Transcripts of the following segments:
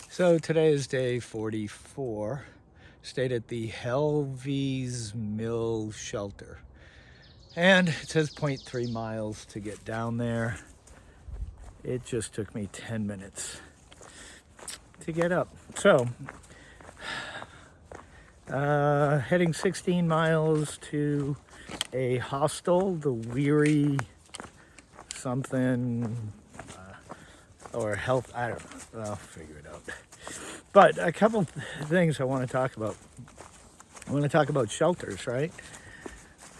So today is day 44. Stayed at the Helvey's Mill shelter. And it says 0.3 miles to get down there. It just took me 10 minutes to get up. So, heading 16 miles to a hostel, the Weary something, or health, I don't know, I'll figure it out. But a couple things I want to talk about. I want to talk about shelters, right?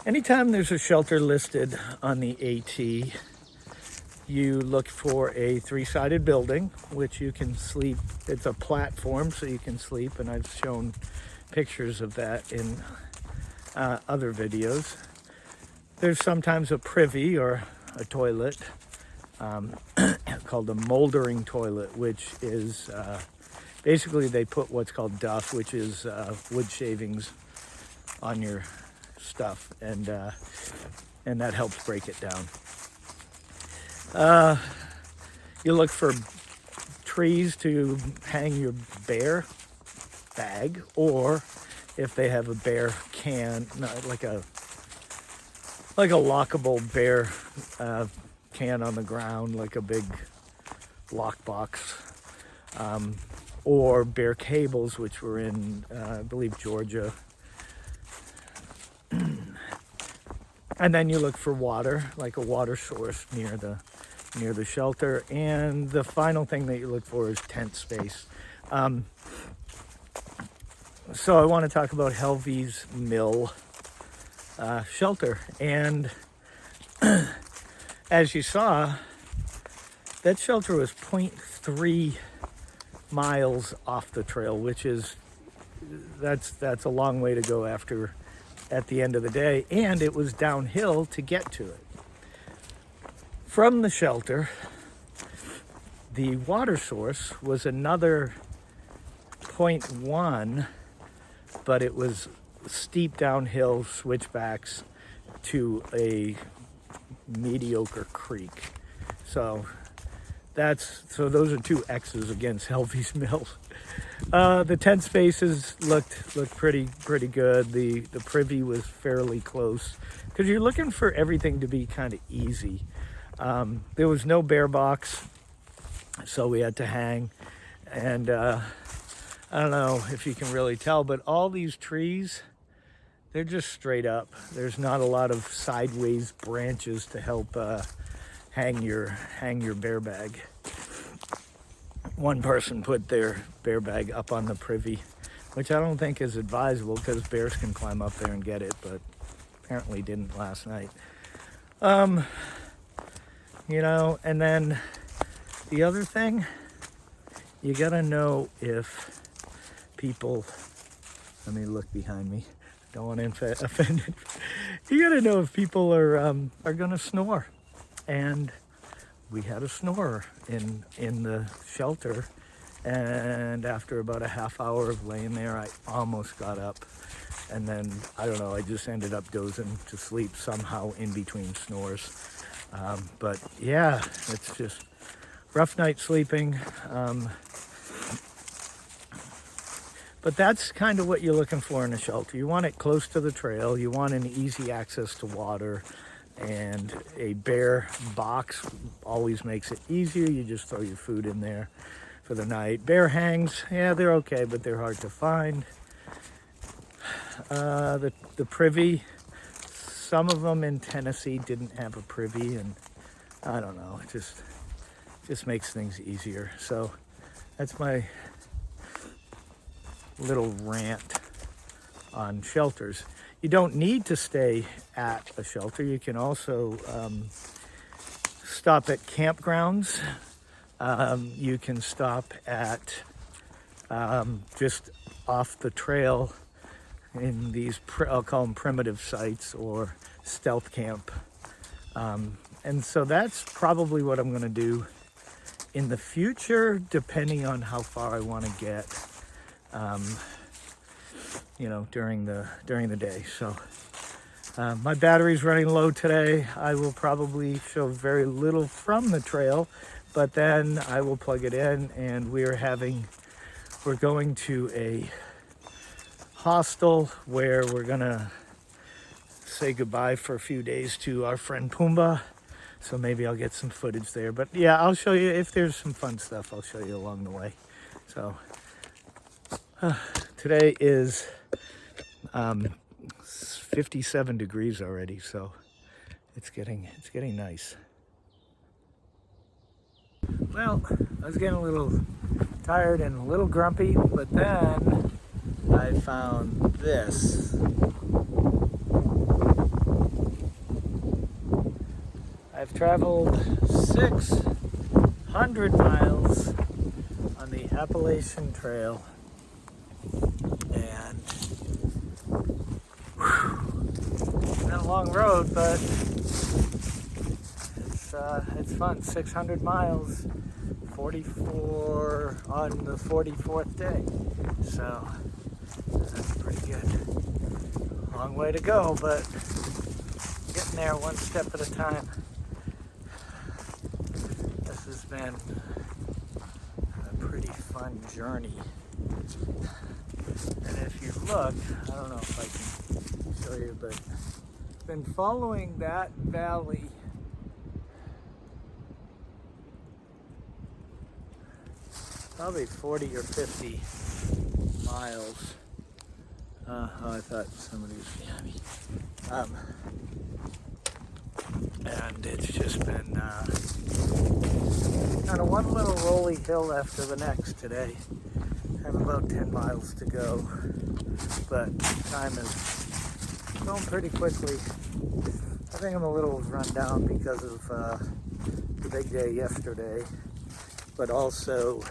Anytime there's a shelter listed on the AT, you look for a three-sided building, which you can sleep. It's a platform, so you can sleep, and I've shown pictures of that in other videos. There's sometimes a privy or a toilet called a moldering toilet, which is basically they put what's called duff, which is wood shavings on your stuff, and that helps break it down. You look for trees to hang your bear bag, or if they have a bear can, like a lockable bear can on the ground, like a big lock box, or bear cables, which were in, I believe, Georgia. And then you look for water, like a water source near the shelter. And the final thing that you look for is tent space. So I want to talk about Helvey's Mill shelter. And as you saw, that shelter was 0.3 miles off the trail, which is, that's a long way to go at the end of the day, and it was downhill to get to it. From the shelter, the water source was another 0.1, but it was steep downhill switchbacks to a mediocre creek. So those are two X's against Helvey's Mill. The tent spaces looked pretty good. The privy was fairly close because you're looking for everything to be kind of easy. There was no bear box, so we had to hang. And I don't know if you can really tell, but all these trees, they're just straight up. There's not a lot of sideways branches to help hang your bear bag. One person put their bear bag up on the privy, which I don't think is advisable because bears can climb up there and get it, but apparently didn't last night. And then the other thing, you gotta know if people, let me look behind me, don't want to offend it. You gotta know if people are gonna snore. And we had a snorer in the shelter, and after about a half hour of laying there, I almost got up, and then I don't know, I just ended up dozing to sleep somehow in between snores. But yeah, it's just rough night sleeping. But that's kind of what you're looking for in a shelter. You want it close to the trail. You want an easy access to water. And a bear box always makes it easier. You just throw your food in there for the night. Bear hangs, yeah, they're okay, but they're hard to find. The privy, some of them in Tennessee didn't have a privy, and I don't know, it just makes things easier. So that's my little rant on shelters. You don't need to stay at a shelter. You can also stop at campgrounds. You can stop at just off the trail in these, I'll call them primitive sites or stealth camp. And so that's probably what I'm going to do in the future, depending on how far I want to get. During the day. So my battery's running low today. I will probably show very little from the trail, but then I will plug it in, and we're going to a hostel where we're gonna say goodbye for a few days to our friend Pumbaa. So maybe I'll get some footage there. But yeah, I'll show you if there's some fun stuff. I'll show you along the way. So today is 57 degrees already, so it's getting nice. Well, I was getting a little tired and a little grumpy, but then I found this. I've traveled 600 miles on the Appalachian Trail, and it's been a long road, but it's fun. 600 miles, 44 on the 44th day, so that's pretty good. Long way to go, but getting there one step at a time. This has been a pretty fun journey. And if you look, I don't know if I can show you, but I've been following that valley probably 40 or 50 miles. Oh, I thought somebody was behind me. And it's just been kind of one little rolly hill after the next today. I have about 10 miles to go, but time is going pretty quickly. I think I'm a little run down because of the big day yesterday, but also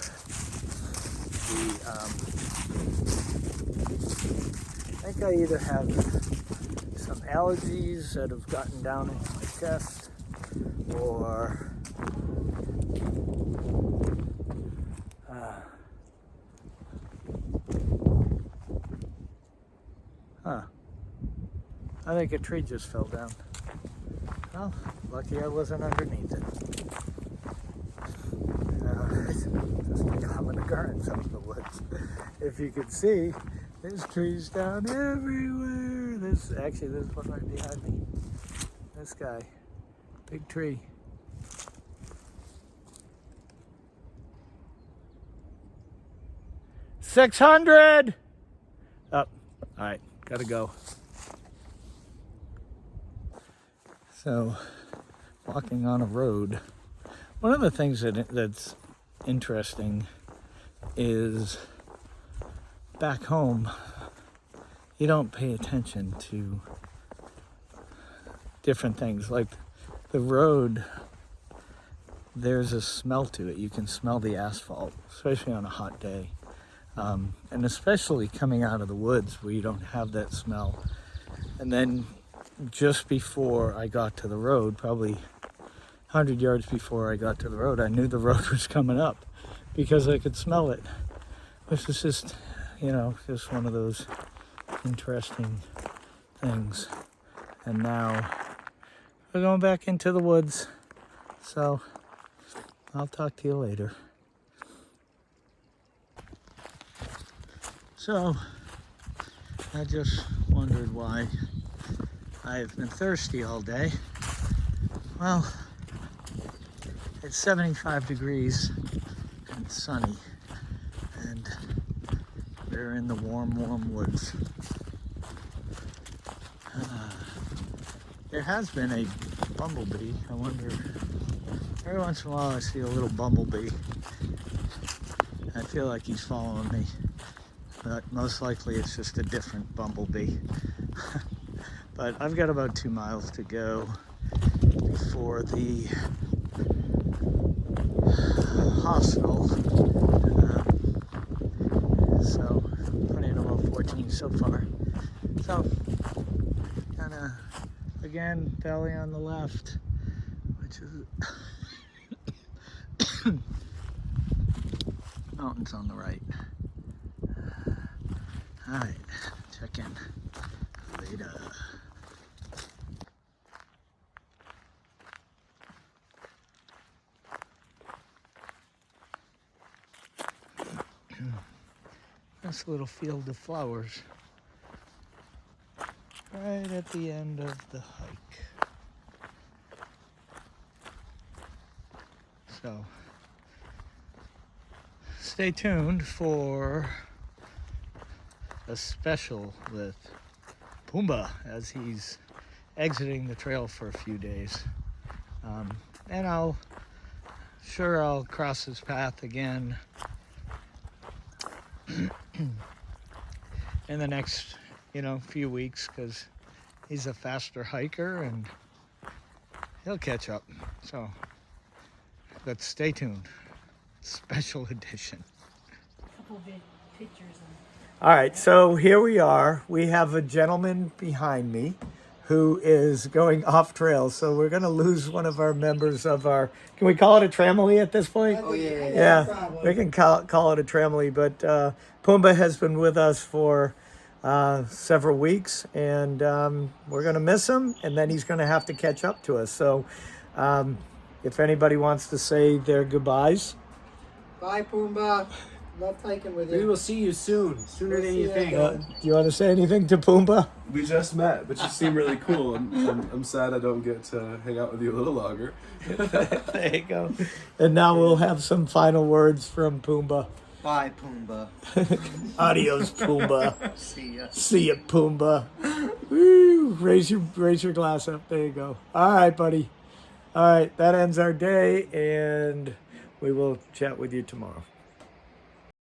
I think I either have some allergies that have gotten down into my chest, or I think a tree just fell down. Well, lucky I wasn't underneath it. It's just a common occurrence out in the woods. If you could see, there's trees down everywhere. There's one right behind me. This guy, big tree. $600. Oh, all right, gotta go. So, walking on a road. One of the things that's interesting is back home, you don't pay attention to different things. Like the road, there's a smell to it. You can smell the asphalt, especially on a hot day. And especially coming out of the woods where you don't have that smell. And then just before I got to the road, probably 100 yards before I got to the road, I knew the road was coming up because I could smell it. This is just, just one of those interesting things. And now we're going back into the woods. So I'll talk to you later. So I just wondered why I've been thirsty all day. Well, it's 75 degrees and sunny, and we're in the warm woods. There has been a bumblebee. I wonder, every once in a while I see a little bumblebee. I feel like he's following me, but most likely it's just a different bumblebee. But I've got about 2 miles to go before the hostel. So putting in about 14 so far. So kind of again, valley on the left, which is mountains on the right. All right, check in later. Nice little field of flowers. Right at the end of the hike. So, stay tuned for a special with Pumbaa as he's exiting the trail for a few days. And I'll cross his path again in the next, few weeks, because he's a faster hiker and he'll catch up. So, but stay tuned. Special edition. Couple of pictures. All right, so here we are. We have a gentleman behind me who is going off trail. So we're going to lose one of our members of our, can we call it a Tramily at this point? Oh, yeah. Yeah, we can call it a Tramily. But Pumbaa has been with us for several weeks, and we're going to miss him, and then he's going to have to catch up to us. So if anybody wants to say their goodbyes. Bye, Pumbaa. Love hiking with you. We will see you soon, sooner than you think. Do you want to say anything to Pumbaa? We just met, but you seem really cool. I'm sad I don't get to hang out with you a little longer. There you go. And now we'll have some final words from Pumbaa. Bye, Pumbaa. Adios, Pumbaa. See ya. See ya, Pumbaa. Woo! Raise your glass up. There you go. All right, buddy. All right, that ends our day, and we will chat with you tomorrow.